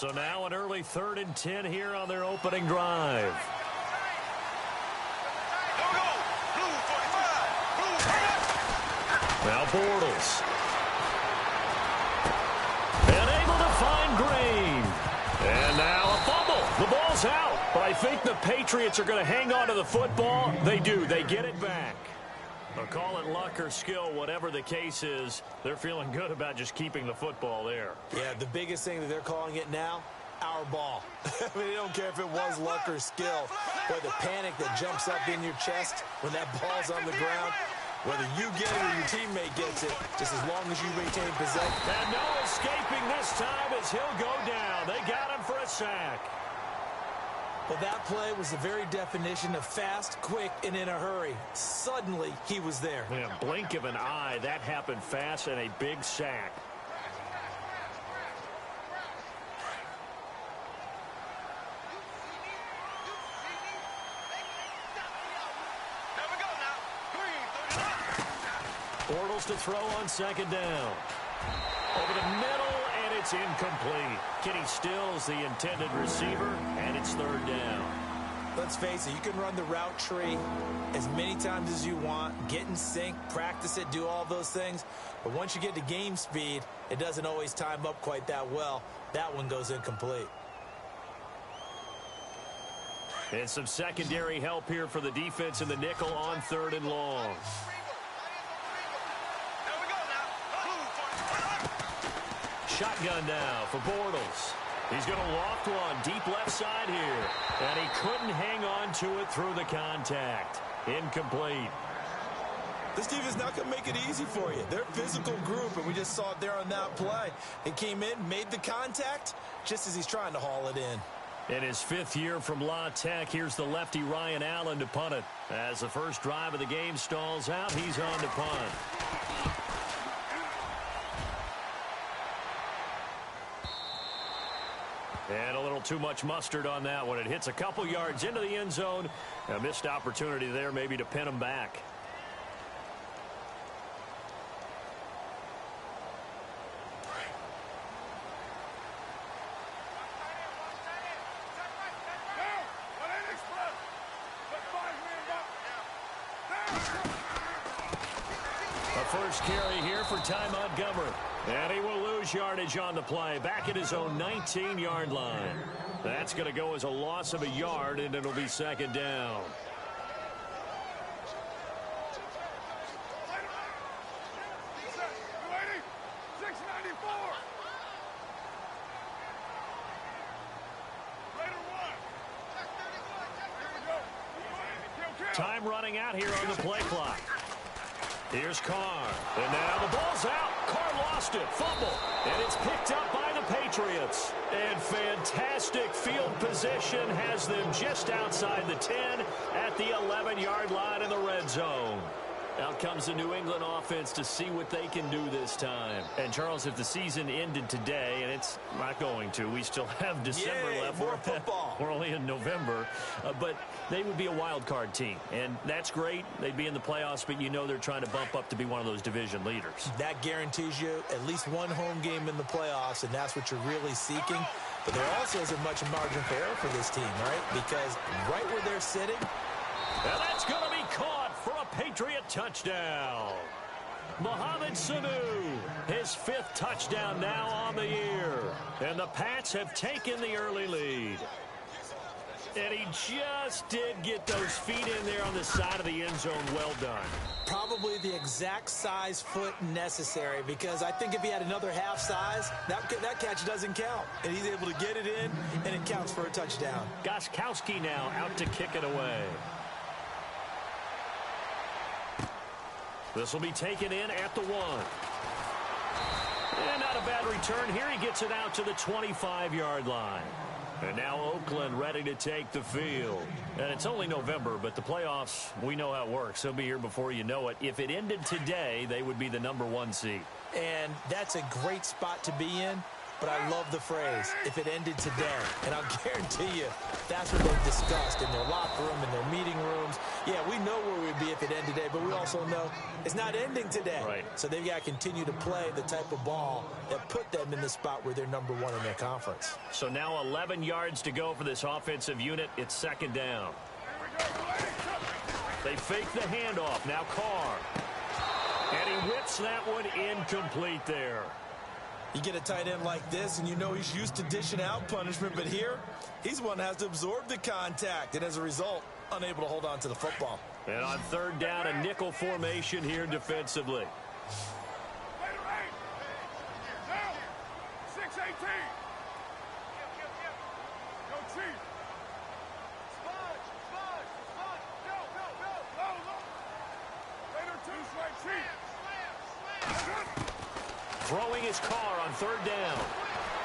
So now an early 3rd and 10 here on their opening drive. Now Bortles. And able to find Green. And now a fumble. The ball's out. But I think the Patriots are going to hang on to the football. They do. They get it back. But call it luck or skill, whatever the case is, they're feeling good about just keeping the football there. Yeah, the biggest thing that they're calling it now, our ball. I mean, they don't care if it was luck or skill. But the panic that jumps up in your chest when that ball's on the ground, whether you get it or your teammate gets it, just as long as you maintain possession. And no escaping this time as he'll go down. They got him for a sack. Well, that play was the very definition of fast, quick, and in a hurry. Suddenly, he was there. In a blink of an eye, that happened fast and a big sack. Bortles to throw on 2nd down. Over the middle, and it's incomplete. Kenny Stills the intended receiver, and it's 3rd down. Let's face it, you can run the route tree as many times as you want, get in sync, practice it, do all those things. But once you get to game speed, it doesn't always time up quite that well. That one goes incomplete. And some secondary help here for the defense in the nickel on 3rd and long. Shotgun now for Bortles. He's going to loft one deep left side here. And he couldn't hang on to it through the contact. Incomplete. This team is not going to make it easy for you. They're a physical group, and we just saw it there on that play. He came in, made the contact, just as he's trying to haul it in. In his 5th year from La Tech, here's the lefty Ryan Allen to punt it. As the first drive of the game stalls out, he's on to punt. And a little too much mustard on that one. It hits a couple yards into the end zone. A missed opportunity there maybe to pin him back. A first carry here for Ty Montgomery. And he will lose yardage on the play. Back at his own 19-yard line. That's going to go as a loss of a yard, and it'll be 2nd down. Time running out here on the play clock. Here's Carr. And now the ball's out. Carr lost it. Fumble. And it's picked up by the Patriots. And fantastic field position has them just outside the 10 at the 11-yard line in the red zone. Out comes the New England offense to see what they can do this time. And, Charles, if the season ended today, and it's not going to, we still have December left. More football. We're only in November. But they would be a wild card team. And that's great. They'd be in the playoffs, but you know they're trying to bump up to be one of those division leaders. That guarantees you at least one home game in the playoffs, and that's what you're really seeking. But there also isn't much margin for error for this team, right? Because right where they're sitting. And that's going to be caught for a Patriot touchdown. Mohamed Sanu, his 5th touchdown now on the year. And the Pats have taken the early lead. And he just did get those feet in there on the side of the end zone. Well done. Probably the exact size foot necessary, because I think if he had another half size, that catch doesn't count. And he's able to get it in, and it counts for a touchdown. Gostkowski now out to kick it away. This will be taken in at the 1. And not a bad return here. He gets it out to the 25-yard line. And now Oakland ready to take the field. And it's only November, but the playoffs, we know how it works. They'll be here before you know it. If it ended today, they would be the #1 seed. And that's a great spot to be in. but I love the phrase, if it ended today. And I'll guarantee you, that's what they've discussed in their locker room, in their meeting rooms. Yeah, we know where we'd be if it ended today, but we also know it's not ending today. Right. So they've got to continue to play the type of ball that put them in the spot where they're number one in their conference. So now 11 yards to go for this offensive unit. It's second down. They fake the handoff. Now Carr. And he whips that one incomplete there. You get a tight end like this, and you know he's used to dishing out punishment, but here, he's one that has to absorb the contact, and as a result, unable to hold on to the football. And on third down, a nickel formation here defensively. 6-18. Go Chief. Sponge. Go. Later two strike Chief. Throwing his car on third down.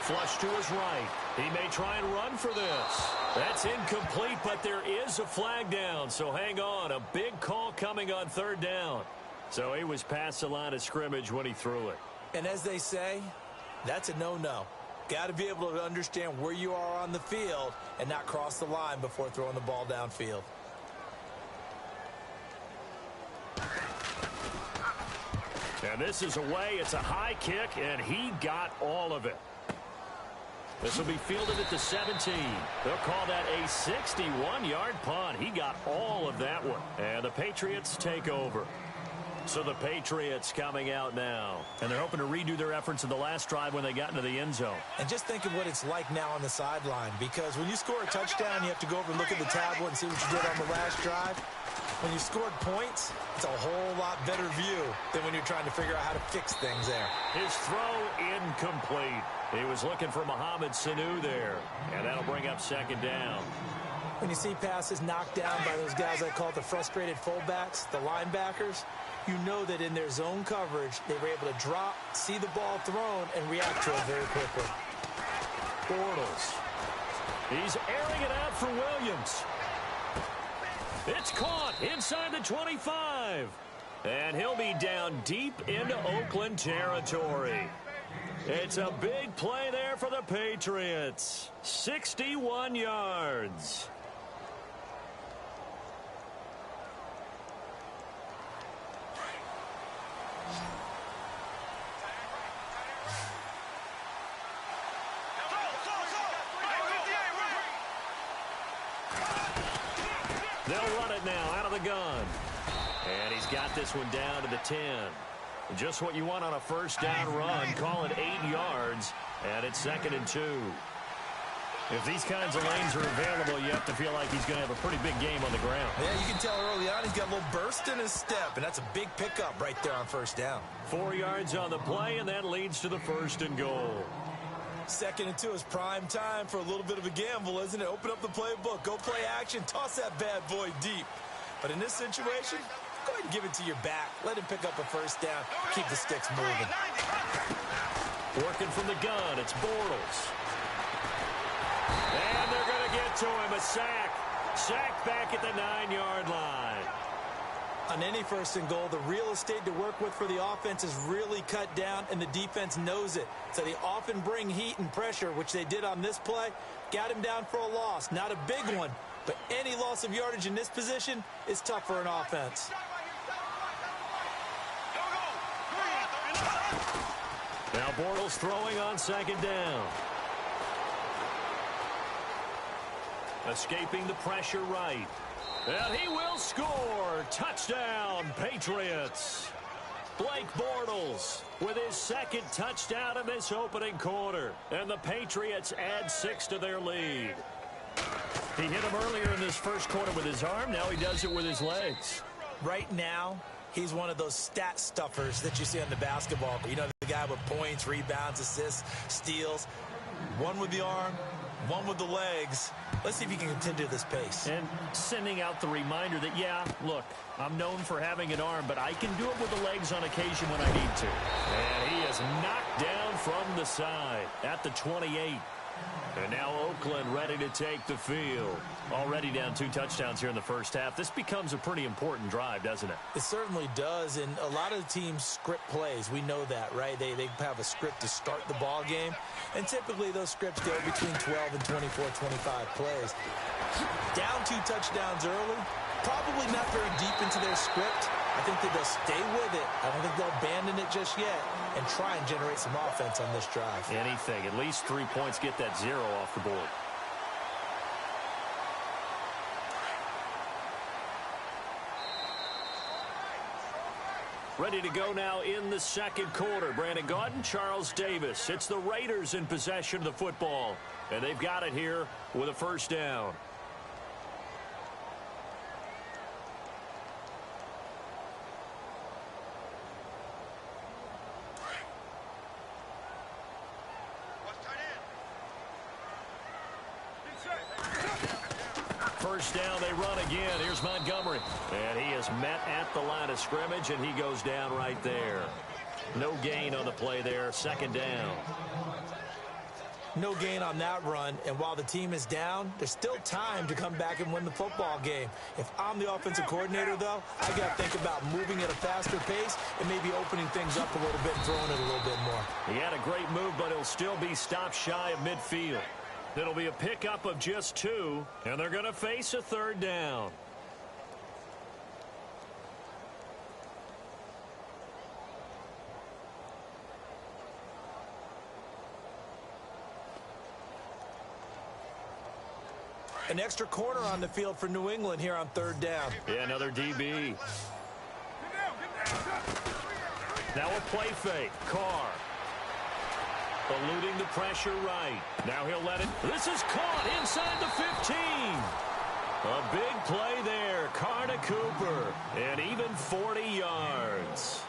Flush to his right. He may try and run for this. That's incomplete, but there is a flag down, so hang on. A big call coming on third down. So he was past the line of scrimmage when he threw it. And as they say, that's a no-no. Got to be able to understand where you are on the field and not cross the line before throwing the ball downfield. And this is away. It's a high kick, and he got all of it. This will be fielded at the 17. They'll call that a 61-yard punt. He got all of that one. And the Patriots take over. So the Patriots coming out now. And they're hoping to redo their efforts in the last drive when they got into the end zone. And just think of what it's like now on the sideline, because when you score a touchdown, you have to go over and look at the tablet and see what you did on the last drive. When you scored points, it's a whole lot better view than when you're trying to figure out how to fix things there. His throw incomplete. He was looking for Mohamed Sanu there. And that'll bring up second down. When you see passes knocked down by those guys I call the frustrated fullbacks, the linebackers, you know that in their zone coverage, they were able to drop, see the ball thrown, and react to it very quickly. Bortles. He's airing it out for Williams. It's caught inside the 25. And he'll be down deep into Oakland territory. It's a big play there for the Patriots. 61 yards. They'll run it now out of the gun. And he's got this one down to the 10. Just what you want on a first down run. Call it 8 yards. And it's 2nd and 2. If these kinds of lanes are available, you have to feel like he's going to have a pretty big game on the ground. Yeah, you can tell early on he's got a little burst in his step, and that's a big pickup right there on first down. 4 yards on the play, and that leads to the 1st and goal. 2nd and 2 is prime time for a little bit of a gamble, isn't it? Open up the playbook, go play action, toss that bad boy deep. But in this situation, go ahead and give it to your back. Let him pick up a first down. Keep the sticks moving. Working from the gun, it's Bortles. And they're going to get to him, a sack. Sack back at the 9-yard line. On any 1st and goal, the real estate to work with for the offense is really cut down, and the defense knows it. So they often bring heat and pressure, which they did on this play. Got him down for a loss. Not a big one, but any loss of yardage in this position is tough for an offense. Now Bortles throwing on 2nd down. Escaping the pressure right. And he will score. Touchdown, Patriots. Blake Bortles with his 2nd touchdown in this opening quarter. And the Patriots add 6 to their lead. He hit him earlier in this 1st quarter with his arm. Now he does it with his legs. Right now, he's one of those stat stuffers that you see on the basketball. You know, the guy with points, rebounds, assists, steals. One with the arm, one with the legs. Let's see if he can continue this pace. And sending out the reminder that, yeah, look, I'm known for having an arm, but I can do it with the legs on occasion when I need to. And he is knocked down from the side at the 28. And now Oakland ready to take the field. Already down 2 touchdowns here in the first half. This becomes a pretty important drive, doesn't it? It certainly does, and a lot of teams script plays. We know that, right? They have a script to start the ball game, and typically those scripts go between 12 and 24, 25 plays. Down 2 touchdowns early, probably not very deep into their script. I think that they'll stay with it. I don't think they'll abandon it just yet and try and generate some offense on this drive. Anything. At least 3 points, get that 0 off the board. Ready to go now in the second quarter. Brandon Gaudin, Charles Davis. It's the Raiders in possession of the football. And they've got it here with a first down. First down, they run again. Here's Montgomery. And he is met at the line of scrimmage, and he goes down right there. No gain on the play there. Second down. No gain on that run, and while the team is down, there's still time to come back and win the football game. If I'm the offensive coordinator, though, I got to think about moving at a faster pace and maybe opening things up a little bit and throwing it a little bit more. He had a great move, but he'll still be stopped shy of midfield. It'll be a pickup of just 2, and they're going to face a third down. An extra corner on the field for New England here on third down. Yeah, another DB. Now a play fake. Carr. Eluding the pressure right. Now he'll let it. This is caught inside the 15. A big play there. Carr to Cooper. And even 40 yards.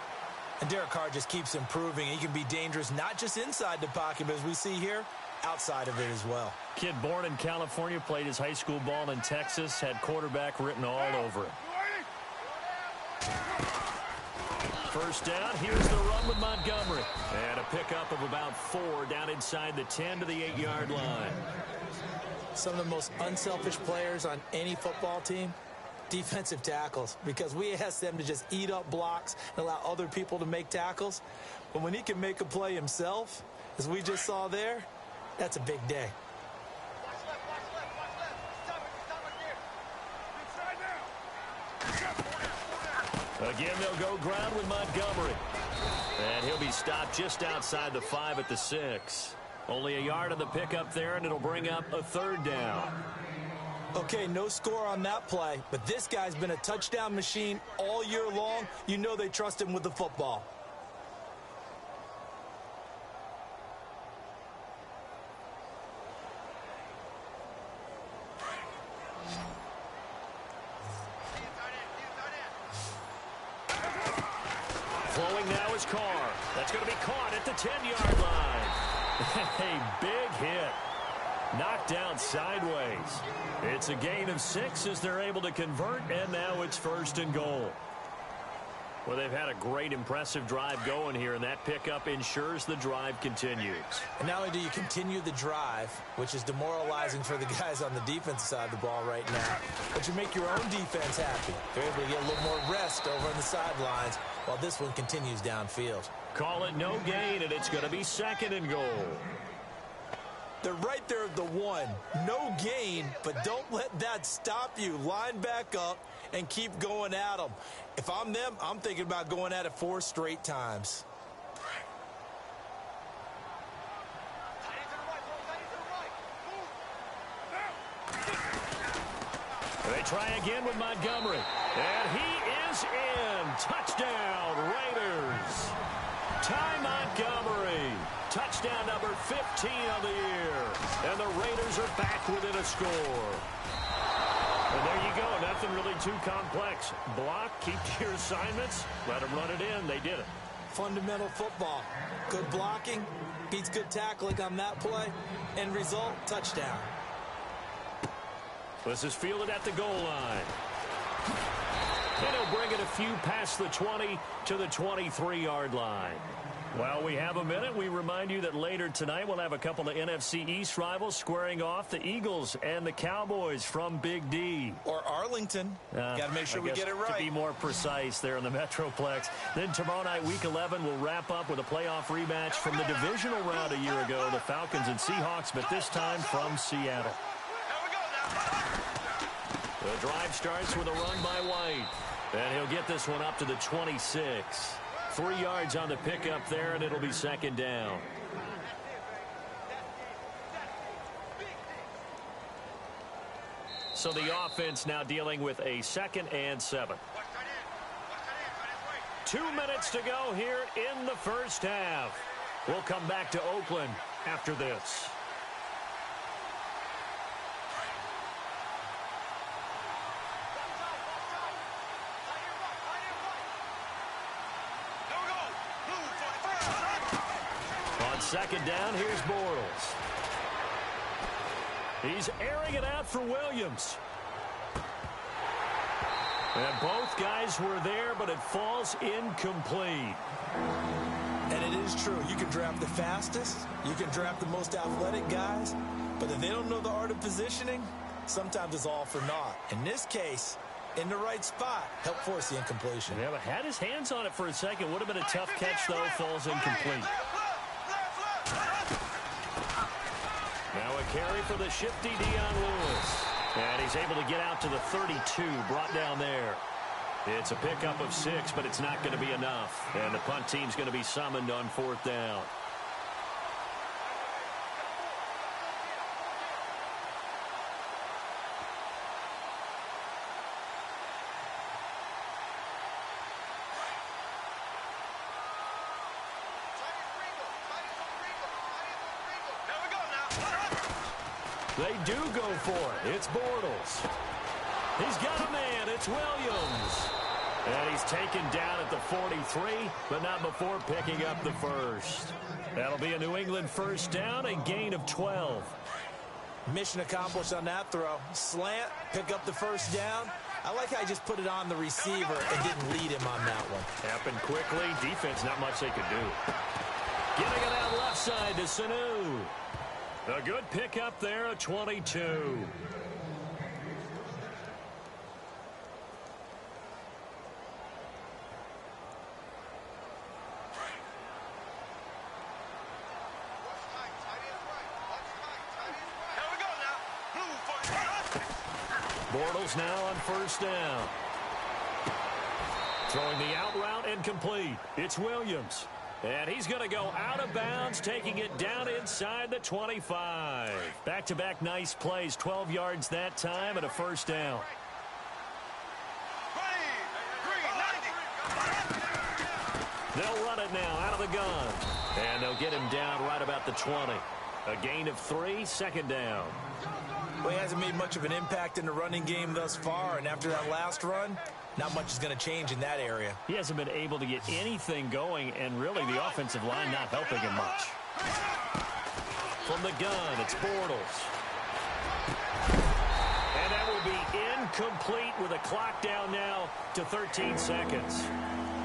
And Derek Carr just keeps improving. He can be dangerous not just inside the pocket, but as we see here, outside of it as well. Kid born in California, played his high school ball in Texas, had quarterback written all over him. First down, here's the run with Montgomery. And a pickup of about 4 down inside the 10 to the 8-yard line. Some of the most unselfish players on any football team, defensive tackles, because we ask them to just eat up blocks and allow other people to make tackles. But when he can make a play himself, as we just saw there, that's a big day. Again, they'll go ground with Montgomery. And he'll be stopped just outside the 5 at the 6. Only a yard on the pickup there, and it'll bring up a third down. Okay, no score on that play, but this guy's been a touchdown machine all year long. You know they trust him with the football. Flowing now is Carr. That's going to be caught at the 10-yard line. A big hit. Knocked down sideways. It's a gain of 6 as they're able to convert, and now it's 1st and goal. Well, they've had a great, impressive drive going here, and that pickup ensures the drive continues. And not only do you continue the drive, which is demoralizing for the guys on the defensive side of the ball right now, but you make your own defense happy. They're able to get a little more rest over on the sidelines while this one continues downfield. Call it no gain, and it's going to be 2nd and goal. They're right there at the 1. No gain, but don't let that stop you. Line back up and keep going at them. If I'm them, I'm thinking about going at it 4 straight times. They try again with Montgomery. And he is in. Touchdown, Raiders. Ty Montgomery. Touchdown number 15 on the year. And the Raiders are back within a score. And there you go. Nothing really too complex. Block, keep to your assignments, let them run it in. They did it. Fundamental football. Good blocking, beats good tackling on that play. End result, touchdown. This is fielded at the goal line. And he'll bring it a few past the 20 to the 23-yard line. Well, we have a minute. We remind you that later tonight we'll have a couple of NFC East rivals squaring off, the Eagles and the Cowboys from Big D. Or Arlington. Got to make sure we get it right. To be more precise there in the Metroplex. Then tomorrow night, Week 11, we'll wrap up with a playoff rematch from the divisional round a year ago, the Falcons and Seahawks, but this time from Seattle. The drive starts with a run by White. And he'll get this one up to the 26. 3 yards on the pickup there, and it'll be second down. So the offense now dealing with a 2nd and 7. 2 minutes to go here in the first half. We'll come back to Oakland after this. Second down, here's Bortles. He's airing it out for Williams. And both guys were there, but it falls incomplete. And it is true. You can draft the fastest. You can draft the most athletic guys. But if they don't know the art of positioning, sometimes it's all for naught. In this case, in the right spot, help force the incompletion. Yeah, but had his hands on it for a second. Would have been a tough catch, though. Falls incomplete. Now a carry for the shifty Dion Lewis. And he's able to get out to the 32, brought down there. It's a pickup of 6, but it's not going to be enough. And the punt team's going to be summoned on 4th down. They do go for it. It's Bortles. He's got a man. It's Williams. And he's taken down at the 43, but not before picking up the first. That'll be a New England first down, a gain of 12. Mission accomplished on that throw. Slant, pick up the first down. I like how he just put it on the receiver and didn't lead him on that one. Happened quickly. Defense, not much they could do. Getting it out left side to Sanu. A good pickup there, a 22. Bortles now on first down. Throwing the out route incomplete. It's Williams. And he's going to go out of bounds, taking it down inside the 25. Back-to-back nice plays, 12 yards that time and a first down. They'll run it now out of the gun. And they'll get him down right about the 20. A gain of 3, second down. Well, he hasn't made much of an impact in the running game thus far, and after that last run, not much is going to change in that area. He hasn't been able to get anything going, and really the offensive line not helping him much. From the gun, it's Bortles. And that will be incomplete with a clock down now to 13 seconds.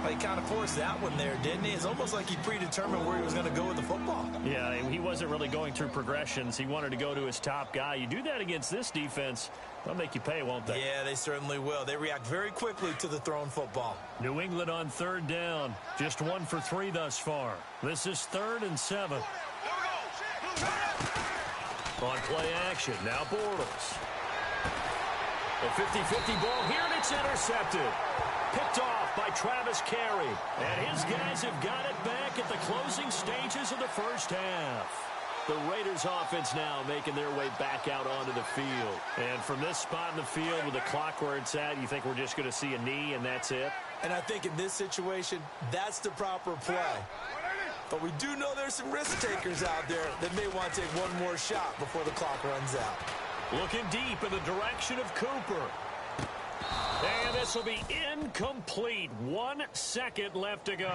Well, he kind of forced that one there, didn't he? It's almost like he predetermined where he was going to go with the football. Yeah, he wasn't really going through progressions. He wanted to go to his top guy. You do that against this defense, they'll make you pay, won't they? Yeah, they certainly will. They react very quickly to the thrown football. New England on third down. Just 1 for 3 thus far. This is 3rd and 7. On play action, now Bortles. A 50-50 ball here, and it's intercepted. Picked off by Travis Carey. And his guys have got it back at the closing stages of the first half. The Raiders offense now making their way back out onto the field. And from this spot in the field with the clock where it's at, you think we're just going to see a knee and that's it? And I think in this situation, that's the proper play. But we do know there's some risk takers out there that may want to take one more shot before the clock runs out. Looking deep in the direction of Cooper. And this will be incomplete. 1 second left to go.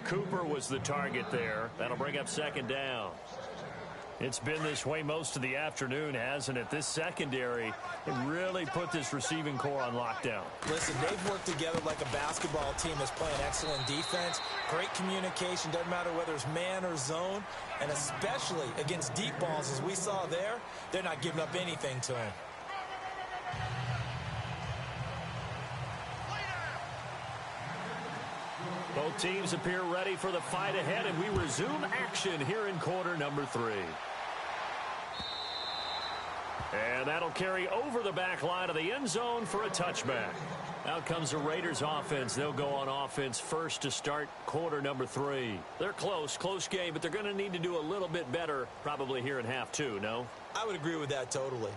Cooper was the target there. That'll bring up second down. It's been this way most of the afternoon, hasn't it? This secondary, it really put this receiving core on lockdown. Listen, they've worked together like a basketball team that's playing excellent defense. Great communication, doesn't matter whether it's man or zone. And especially against deep balls, as we saw there, they're not giving up anything to him. Both teams appear ready for the fight ahead, and we resume action here in quarter number 3. And that'll carry over the back line of the end zone for a touchback. Out comes the Raiders offense. They'll go on offense first to start quarter number 3. They're close game, but they're going to need to do a little bit better probably here in half 2, no? I would agree with that totally.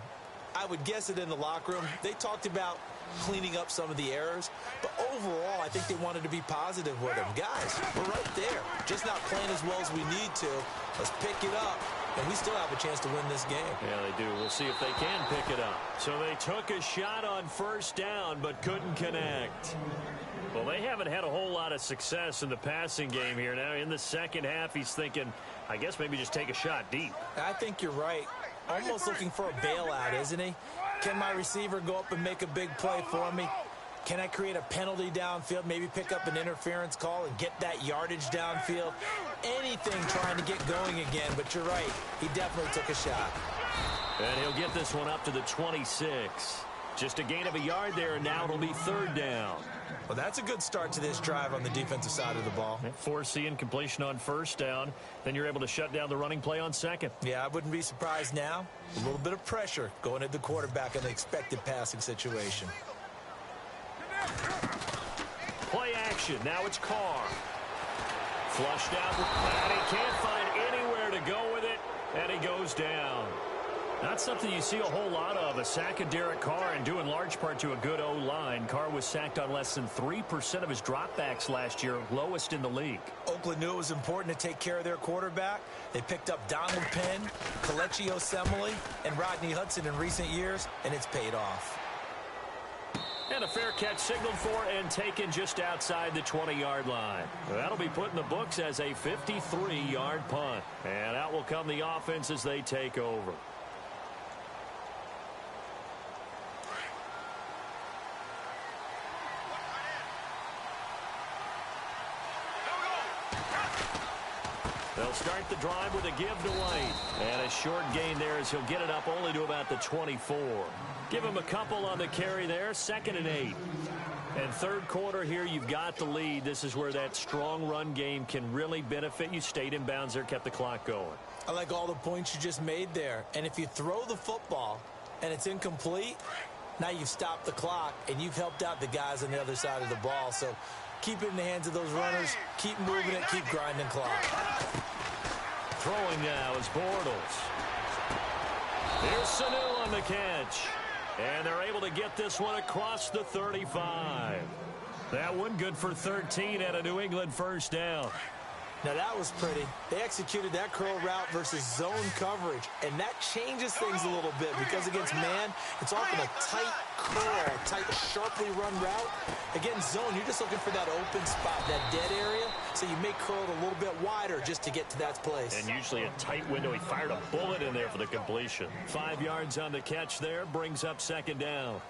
I would guess it in the locker room. They talked about cleaning up some of the errors, but overall, I think they wanted to be positive with them. Guys, we're right there. Just not playing as well as we need to. Let's pick it up, and we still have a chance to win this game. Yeah, they do. We'll see if they can pick it up. So they took a shot on first down, but couldn't connect. Well, they haven't had a whole lot of success in the passing game here. Now, in the second half, he's thinking, I guess maybe just take a shot deep. I think you're right. Almost looking for a bailout, isn't he? Can my receiver go up and make a big play for me? Can I create a penalty downfield, maybe pick up an interference call and get that yardage downfield? Anything trying to get going again, but you're right. He definitely took a shot. And he'll get this one up to the 26. Just a gain of a yard there, and now it'll be third down. Well, that's a good start to this drive on the defensive side of the ball. Foreseeing completion on first down. Then you're able to shut down the running play on second. Yeah, I wouldn't be surprised now. A little bit of pressure going at the quarterback in the expected passing situation. Play action. Now it's Carr. Flushed out. And he can't find anywhere to go with it. And he goes down. Not something you see a whole lot of, a sack of Derek Carr, and due in large part to a good O-line. Carr was sacked on less than 3% of his dropbacks last year, lowest in the league. Oakland knew it was important to take care of their quarterback. They picked up Donald Penn, Kelechi Osemele, and Rodney Hudson in recent years, and it's paid off. And a fair catch signaled for and taken just outside the 20-yard line. That'll be put in the books as a 53-yard punt. And out will come the offense as they take over. They'll start the drive with a give to White. And a short gain there as he'll get it up only to about the 24. Give him a couple on the carry there. 2nd and 8. And third quarter here, you've got the lead. This is where that strong run game can really benefit you. Stayed in bounds there, kept the clock going. I like all the points you just made there. And if you throw the football and it's incomplete, now you've stopped the clock and you've helped out the guys on the other side of the ball. So keep it in the hands of those runners. Keep moving it. Keep grinding clock. Throwing now is Bortles. Here's Sanu on the catch. And they're able to get this one across the 35. That one good for 13 at a New England first down. Now that was pretty. They executed that curl route versus zone coverage, and that changes things a little bit because against man, it's often a tight curl, tight, sharply run route. Against zone, you're just looking for that open spot, that dead area, so you may curl it a little bit wider just to get to that place. And usually a tight window. He fired a bullet in there for the completion. 5 yards on the catch there, brings up 2nd down.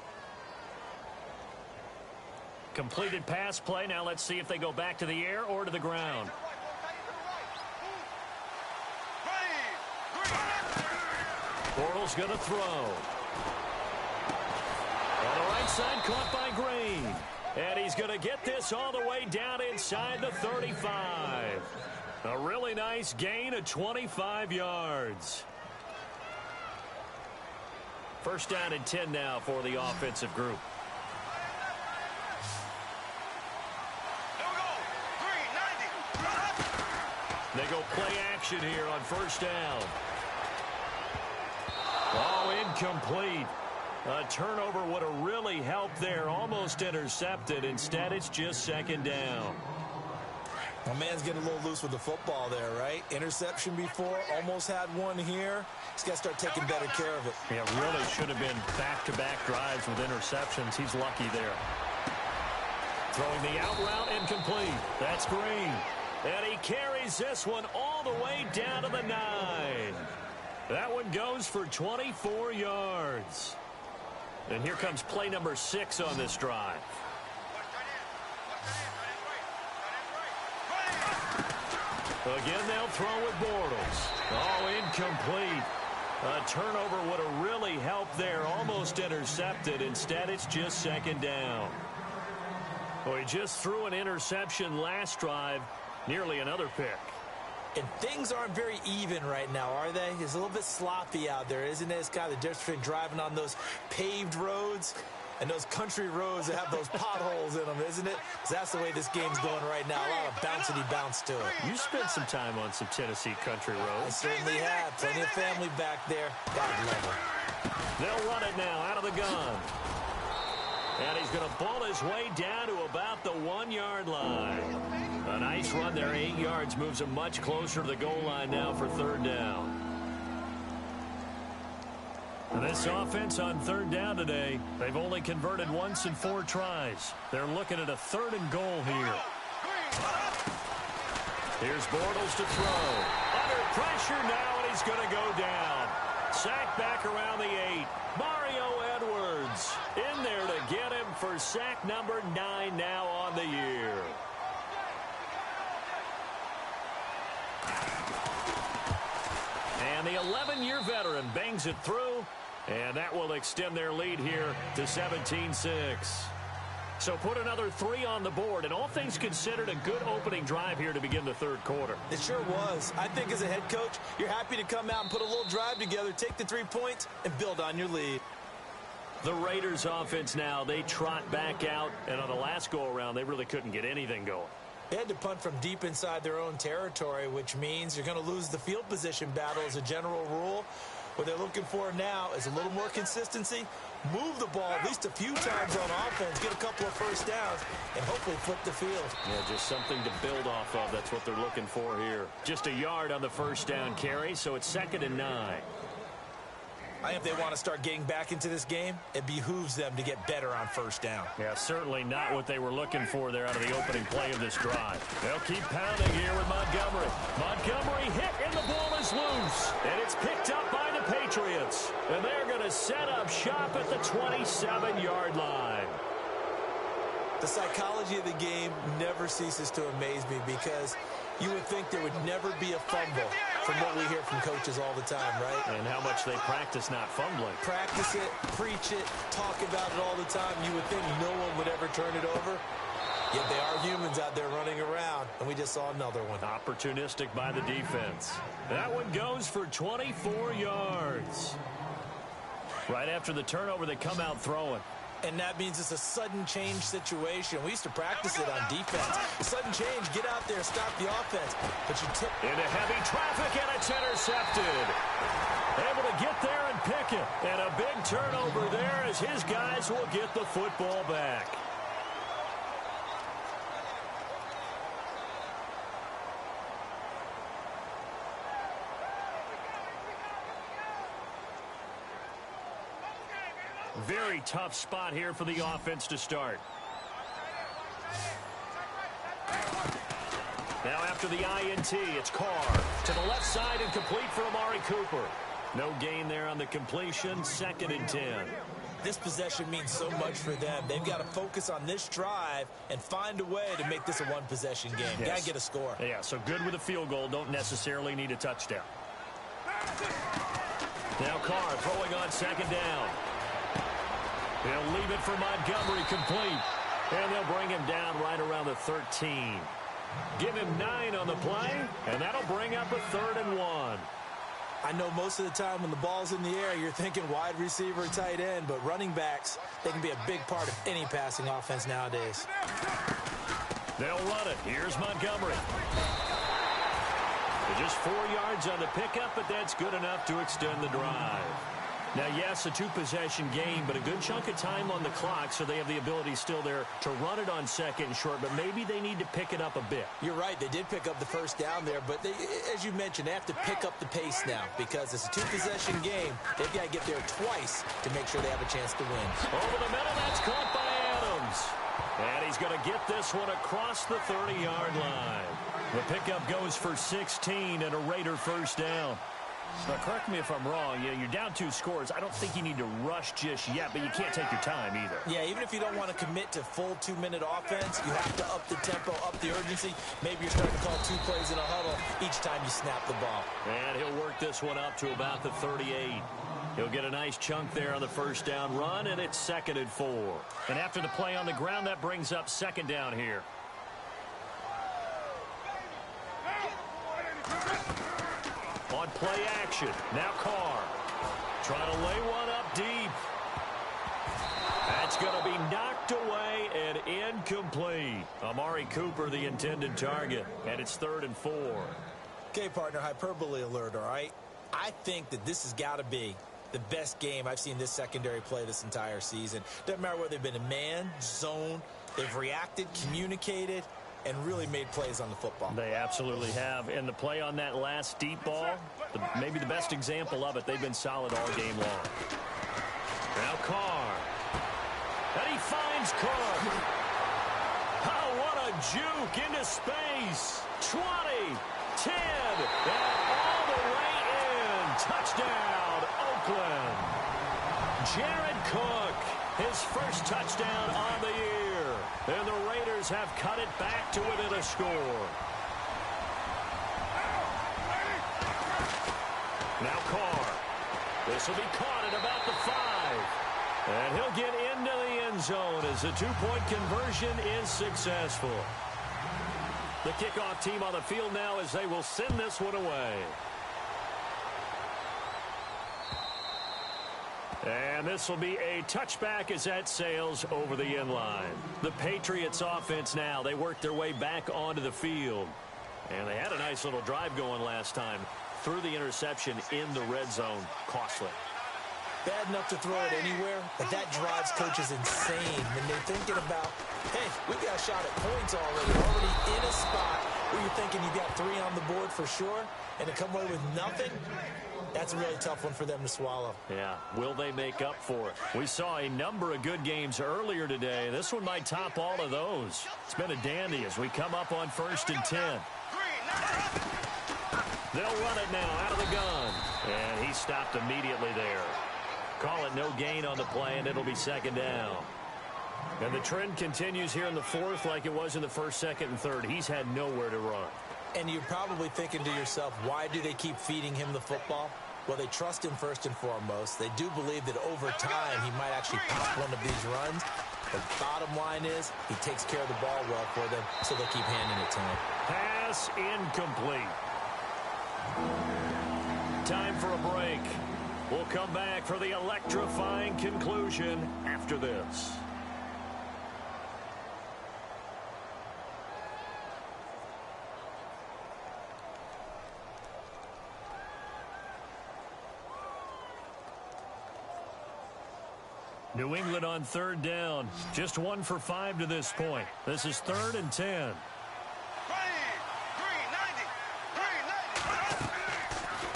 Completed pass play. Now let's see if they go back to the air or to the ground. Bortles going to throw. On the right side, caught by Green. And he's going to get this all the way down inside the 35. A really nice gain of 25 yards. First down and 10 now for the offensive group. They go play action here on first down. Oh, incomplete. A turnover would have really helped there. Almost intercepted. Instead, it's just 2nd down. My man's getting a little loose with the football there, right? Interception before, almost had one here. He's got to start taking better care of it. Yeah, really should have been back-to-back drives with interceptions. He's lucky there. Throwing the out route, incomplete. That's Green. And he carries this one all the way down to the 9. That one goes for 24 yards. And here comes play number 6 on this drive. Again, they'll throw with Bortles. Oh, incomplete. A turnover would have really helped there. Almost intercepted. Instead, it's just second down. Well, he just threw an interception last drive. Nearly another pick. And things aren't very even right now, are they? It's a little bit sloppy out there, isn't it? It's kind of the difference between driving on those paved roads and those country roads that have those potholes in them, isn't it? 'Cause that's the way this game's going right now. A lot of bouncy-bounce to it. You spent some time on some Tennessee country roads. I certainly have. Plenty of family back there. God love them. They'll run it now out of the gun. And he's going to ball his way down to about the 1-yard line. A nice run there, 8 yards, moves him much closer to the goal line now for third down. And this offense on third down today, they've only converted once in 4 tries. They're looking at a 3rd and goal here. Here's Bortles to throw. Under pressure now, and he's going to go down. Sack back around the 8. Mario Edwards in there to get him for sack number 9 now on the year. And the 11-year veteran bangs it through, and that will extend their lead here to 17-6. So put another 3 on the board, and all things considered, a good opening drive here to begin the third quarter. It sure was. I think as a head coach, you're happy to come out and put a little drive together, take the 3 points, and build on your lead. The Raiders offense now, they trot back out, and on the last go-around, they really couldn't get anything going. They had to punt from deep inside their own territory, which means you're going to lose the field position battle as a general rule. What they're looking for now is a little more consistency, move the ball at least a few times on offense, get a couple of first downs, and hopefully flip the field. Yeah, just something to build off of. That's what they're looking for here. Just a yard on the first down carry, so it's 2nd and 9. I think if they want to start getting back into this game, it behooves them to get better on first down. Yeah, certainly not what they were looking for there out of the opening play of this drive. They'll keep pounding here with Montgomery. Montgomery hit, and the ball is loose. And it's picked up by the Patriots. And they're going to set up shop at the 27-yard line. The psychology of the game never ceases to amaze me because you would think there would never be a fumble from what we hear from coaches all the time, right? And how much they practice not fumbling. Practice it, preach it, talk about it all the time. You would think no one would ever turn it over. Yet they are humans out there running around, and we just saw another one. Opportunistic by the defense. That one goes for 24 yards. Right after the turnover, they come out throwing. And that means it's a sudden change situation. We used to practice it on defense. Sudden change, get out there, stop the offense. But you tip into heavy traffic, and it's intercepted. Able to get there and pick it. And a big turnover there as his guys will get the football back. Very tough spot here for the offense to start. Now after the INT, it's Carr to the left side and complete for Amari Cooper. No gain there on the completion, 2nd and 10. This possession means so much for them. They've got to focus on this drive and find a way to make this a one-possession game. Yes. Got to get a score. Yeah, so good with a field goal. Don't necessarily need a touchdown. Now Carr throwing on 2nd down. They'll leave it for Montgomery complete. And they'll bring him down right around the 13. Give him 9 on the play, and that'll bring up a 3rd and 1. I know most of the time when the ball's in the air, you're thinking wide receiver, tight end, but running backs, they can be a big part of any passing offense nowadays. They'll run it. Here's Montgomery. They're just 4 yards on the pickup, but that's good enough to extend the drive. Now, yes, a 2-possession game, but a good chunk of time on the clock, so they have the ability still there to run it on 2nd and short, but maybe they need to pick it up a bit. You're right. They did pick up the first down there, but they, as you mentioned, they have to pick up the pace now because it's a 2-possession game. They've got to get there twice to make sure they have a chance to win. Over the middle, that's caught by Adams. And he's going to get this one across the 30-yard line. The pickup goes for 16 and a Raider first down. Now, correct me if I'm wrong. You're down 2 scores. I don't think you need to rush just yet, but you can't take your time either. Yeah, even if you don't want to commit to full 2-minute offense, you have to up the tempo, up the urgency. Maybe you're starting to call 2 plays in a huddle each time you snap the ball. And he'll work this one up to about the 38. He'll get a nice chunk there on the first down run, and it's 2nd and 4. And after the play on the ground, that brings up 2nd down here. On play action, now Carr. Trying to lay one up deep. That's going to be knocked away and incomplete. Amari Cooper, the intended target, and it's 3rd and 4. Okay, partner, hyperbole alert, all right? I think that this has got to be the best game I've seen this secondary play this entire season. Doesn't matter whether they've been in man, zone, they've reacted, communicated, and really made plays on the football. They absolutely have. And the play on that last deep ball, maybe the best example of it, they've been solid all game long. Now Carr. And he finds Cook. Oh, what a juke into space. 20, 10, and all the way in. Touchdown, Oakland. Jared Cook, his first touchdown on the year. And the Raiders have cut it back to within a score. Now Carr. This will be caught at about the 5. And he'll get into the end zone as the 2-point conversion is successful. The kickoff team on the field now as they will send this one away. And this will be a touchback as that sails over the end line. The Patriots offense now, they work their way back onto the field. And they had a nice little drive going last time. Threw the interception in the red zone. Costly. Bad enough to throw it anywhere, but that drives coaches insane when they're thinking about, hey, we got a shot at points already in a spot where you're thinking you got 3 on the board for sure, and to come away with nothing, that's a really tough one for them to swallow. Yeah, will they make up for it? We saw a number of good games earlier today. This one might top all of those. It's been a dandy as we come up on 1st and 10. They'll run it now out of the gun. And he stopped immediately there. Call it no gain on the play, and it'll be 2nd down. And the trend continues here in the 4th like it was in the 1st, 2nd, and 3rd. He's had nowhere to run. And you're probably thinking to yourself, why do they keep feeding him the football? Well, they trust him first and foremost. They do believe that over time he might actually pop one of these runs. The bottom line is he takes care of the ball well for them, so they'll keep handing it to him. Pass incomplete. Time for a break. We'll come back for the electrifying conclusion after this. New England on 3rd down. Just 1 for 5 to this point. This is 3rd and 10.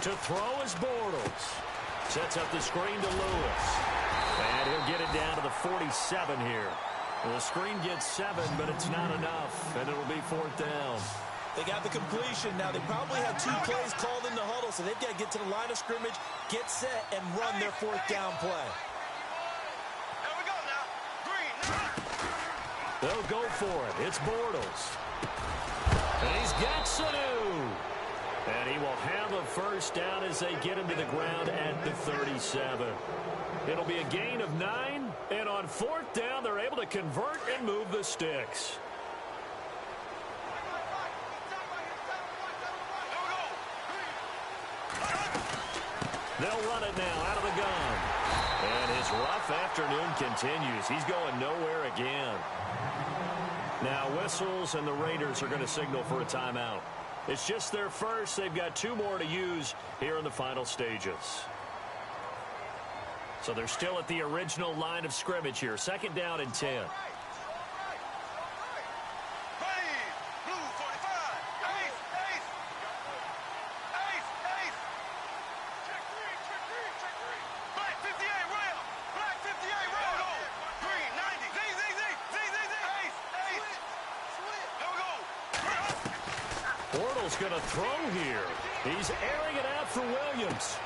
To throw is Bortles. Sets up the screen to Lewis. And he'll get it down to the 47 here. The screen gets 7, but it's not enough. And it'll be 4th down. They got the completion. Now, they probably had 2 plays called in the huddle, so they've got to get to the line of scrimmage, get set, and run their 4th down play. They'll go for it. It's Bortles. And he's got Sanu. And he will have a first down as they get him to the ground at the 37. It'll be a gain of 9. And on 4th down, they're able to convert and move the sticks. They'll run it now out of the gun. And his rough afternoon continues. He's going nowhere again. Now whistles, and the Raiders are going to signal for a timeout. It's just their first. They've got 2 more to use here in the final stages. So they're still at the original line of scrimmage here. 2nd down and 10. He's going to throw here. He's airing it out for Williams.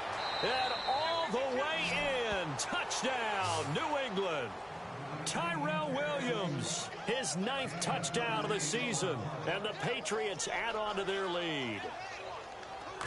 And all the way in. Touchdown, New England. Tyrell Williams, his 9th touchdown of the season. And the Patriots add on to their lead.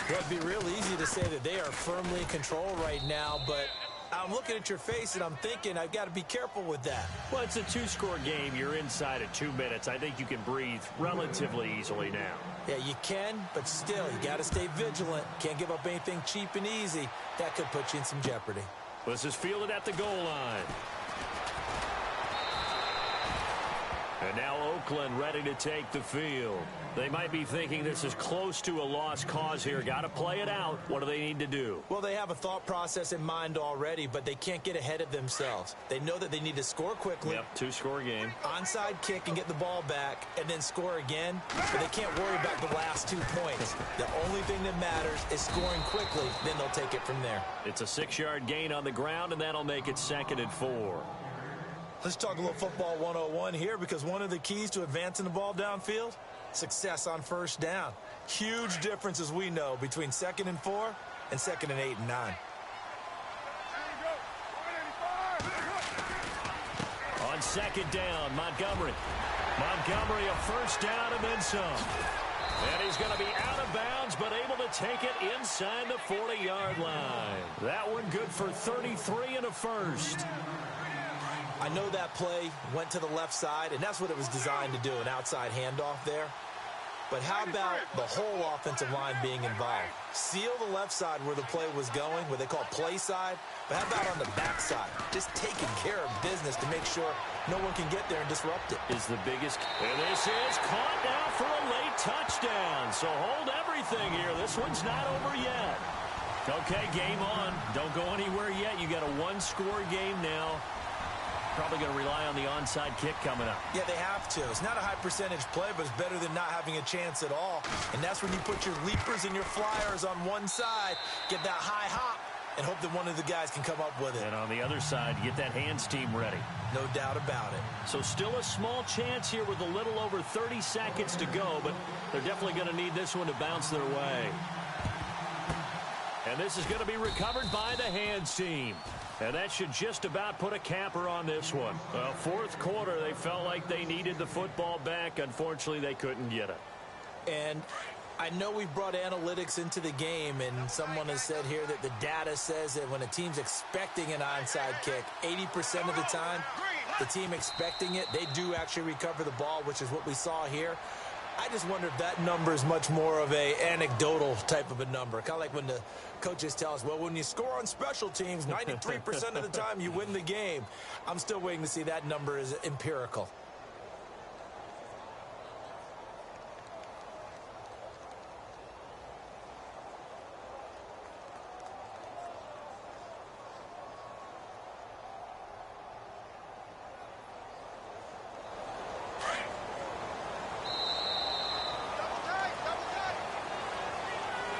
Well, it'd be real easy to say that they are firmly in control right now, but I'm looking at your face and I'm thinking I've got to be careful with that. Well, it's a 2-score game. You're inside at 2 minutes. I think you can breathe relatively easily now. Yeah, you can, but still, you got to stay vigilant. Can't give up anything cheap and easy. That could put you in some jeopardy. This is fielded at the goal line. And now Oakland ready to take the field. They might be thinking this is close to a lost cause here. Got to play it out. What do they need to do? Well, they have a thought process in mind already, but they can't get ahead of themselves. They know that they need to score quickly. Yep, 2-score game. Onside kick and get the ball back and then score again. But they can't worry about the last 2 points. The only thing that matters is scoring quickly. Then they'll take it from there. It's a 6-yard gain on the ground, and that'll make it 2nd and 4. Let's talk a little football 101 here, because one of the keys to advancing the ball downfield, success on first down. Huge difference, as we know, between 2nd and 4 and 2nd and 8 and 9. On 2nd down, Montgomery. Montgomery, a first down and then some. And he's going to be out of bounds, but able to take it inside the 40-yard line. That one good for 33 and a first. I know that play went to the left side, and that's what it was designed to do, an outside handoff there. But how about the whole offensive line being involved? Seal the left side where the play was going, what they call play side. But how about on the back side? Just taking care of business to make sure no one can get there and disrupt it. Is the biggest. And this is caught now for a late touchdown. So hold everything here. This one's not over yet. Okay, game on. Don't go anywhere yet. You got a 1-score game now. Probably going to rely on the onside kick coming up. Yeah, they have to. It's not a high percentage play, but it's better than not having a chance at all. And that's when you put your leapers and your flyers on one side, get that high hop, and hope that one of the guys can come up with it. And on the other side, get that hands team ready. No doubt about it. So still a small chance here with a little over 30 seconds to go, but they're definitely going to need this one to bounce their way. And this is going to be recovered by the hands team. And that should just about put a capper on this one. Fourth quarter, they felt like they needed the football back. Unfortunately, they couldn't get it. And I know we've brought analytics into the game, and someone has said here that the data says that when a team's expecting an onside kick, 80% of the time, the team expecting it, they do actually recover the ball, which is what we saw here. I just wonder if that number is much more of a anecdotal type of a number. Kind of like when the coaches tell us, well, when you score on special teams, 93% of the time you win the game. I'm still waiting to see that number is empirical.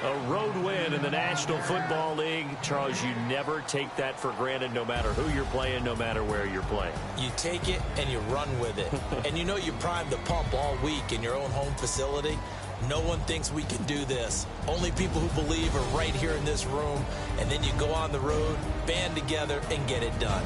A road win in the National Football League. Charles, you never take that for granted, no matter who you're playing, no matter where you're playing. You take it and you run with it. And you know you primed the pump all week in your own home facility. No one thinks we can do this. Only people who believe are right here in this room. And then you go on the road, band together, and get it done.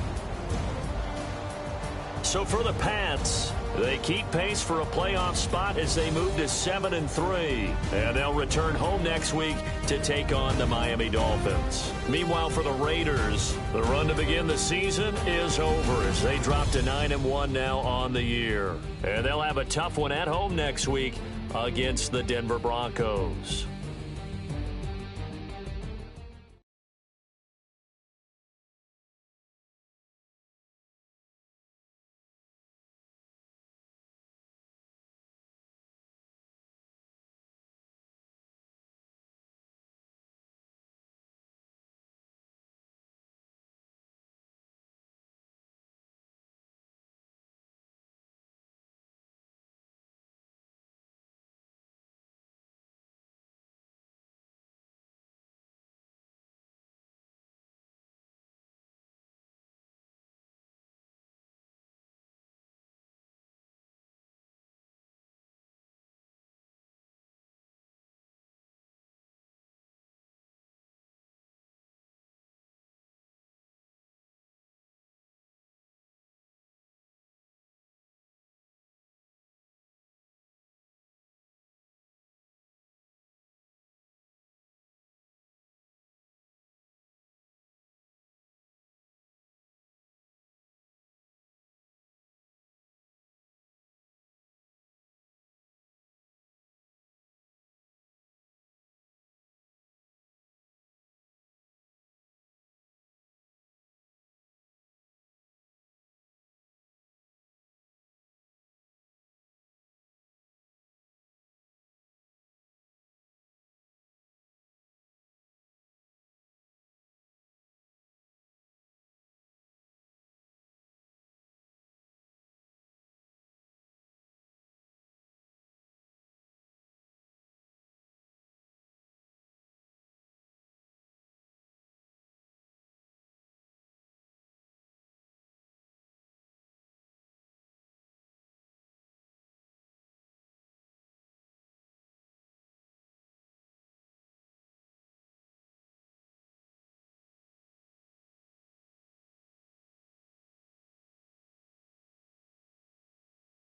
So for the Pats, they keep pace for a playoff spot as they move to 7-3. And they'll return home next week to take on the Miami Dolphins. Meanwhile, for the Raiders, the run to begin the season is over as they drop to 9-1 now on the year. And they'll have a tough one at home next week against the Denver Broncos.